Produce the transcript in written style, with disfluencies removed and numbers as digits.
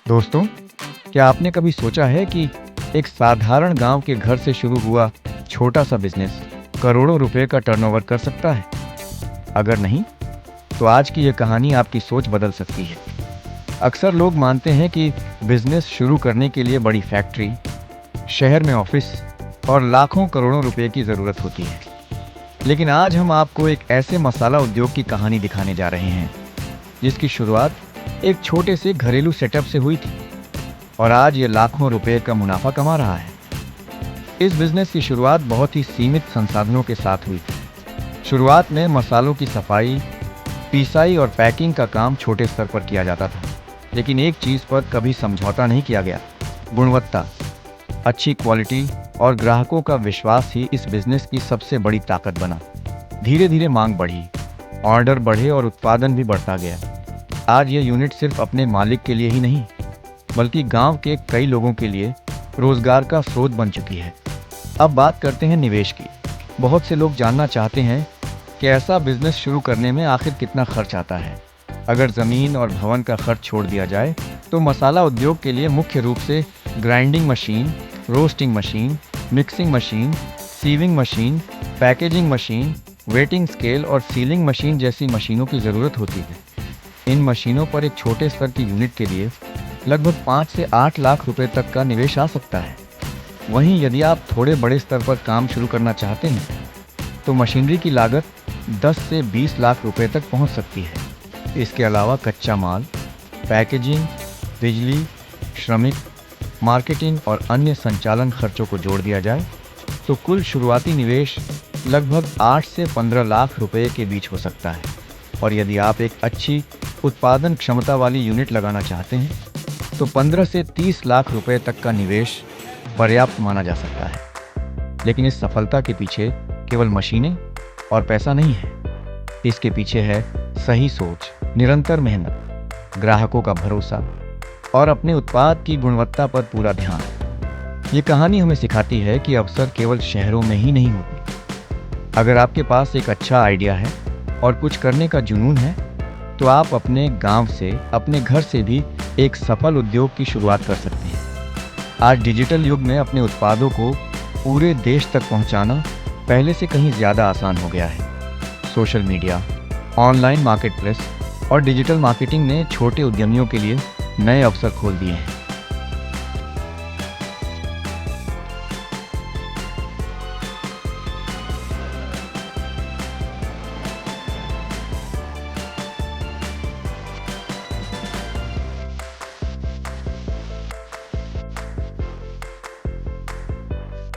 दोस्तों, क्या आपने कभी सोचा है कि एक साधारण गांव के घर से शुरू हुआ छोटा सा बिजनेस करोड़ों रुपए का टर्नओवर कर सकता है? अगर नहीं, तो आज की यह कहानी आपकी सोच बदल सकती है। अक्सर लोग मानते हैं कि बिजनेस शुरू करने के लिए बड़ी फैक्ट्री, शहर में ऑफिस और लाखों करोड़ों रुपए की ज़रूरत होती है। लेकिन आज हम आपको एक ऐसे मसाला उद्योग की कहानी दिखाने जा रहे हैं जिसकी शुरुआत एक छोटे से घरेलू सेटअप से हुई थी और आज ये लाखों रुपए का मुनाफा कमा रहा है। इस बिजनेस की शुरुआत बहुत ही सीमित संसाधनों के साथ हुई थी। शुरुआत में मसालों की सफाई, पिसाई और पैकिंग का काम छोटे स्तर पर किया जाता था, लेकिन एक चीज़ पर कभी समझौता नहीं किया गया: गुणवत्ता। अच्छी क्वालिटी और ग्राहकों का विश्वास ही इस बिजनेस की सबसे बड़ी ताकत बना। धीरे धीरे मांग बढ़ी, ऑर्डर बढ़े और उत्पादन भी बढ़ता गया। आज ये यूनिट सिर्फ अपने मालिक के लिए ही नहीं, बल्कि गांव के कई लोगों के लिए रोजगार का स्रोत बन चुकी है। अब बात करते हैं निवेश की। बहुत से लोग जानना चाहते हैं कि ऐसा बिजनेस शुरू करने में आखिर कितना खर्च आता है। अगर ज़मीन और भवन का खर्च छोड़ दिया जाए तो मसाला उद्योग के लिए मुख्य रूप से grinding machine, roasting machine, mixing machine, sieving machine, packaging machine, weighing scale और सीलिंग मशीन जैसी मशीनों की ज़रूरत होती है। इन मशीनों पर एक छोटे स्तर की यूनिट के लिए लगभग 5 से 8 लाख रुपए तक का निवेश आ सकता है। वहीं यदि आप थोड़े बड़े स्तर पर काम शुरू करना चाहते हैं तो मशीनरी की लागत 10 से 20 लाख रुपए तक पहुंच सकती है। इसके अलावा कच्चा माल, पैकेजिंग, बिजली, श्रमिक, मार्केटिंग और अन्य संचालन खर्चों को जोड़ दिया जाए तो कुल शुरुआती निवेश लगभग 8 से 15 लाख रुपए के बीच हो सकता है। और यदि आप एक अच्छी उत्पादन क्षमता वाली यूनिट लगाना चाहते हैं तो 15 से 30 लाख रुपए तक का निवेश पर्याप्त माना जा सकता है। लेकिन इस सफलता के पीछे केवल मशीनें और पैसा नहीं है। इसके पीछे है सही सोच, निरंतर मेहनत, ग्राहकों का भरोसा और अपने उत्पाद की गुणवत्ता पर पूरा ध्यान। ये कहानी हमें सिखाती है कि अवसर केवल शहरों में ही नहीं होते। अगर आपके पास एक अच्छा आइडिया है और कुछ करने का जुनून है तो आप अपने गांव से, अपने घर से भी एक सफल उद्योग की शुरुआत कर सकते हैं। आज डिजिटल युग में अपने उत्पादों को पूरे देश तक पहुंचाना पहले से कहीं ज़्यादा आसान हो गया है। Social media, online market place और डिजिटल मार्केटिंग ने छोटे उद्यमियों के लिए नए अवसर खोल दिए हैं।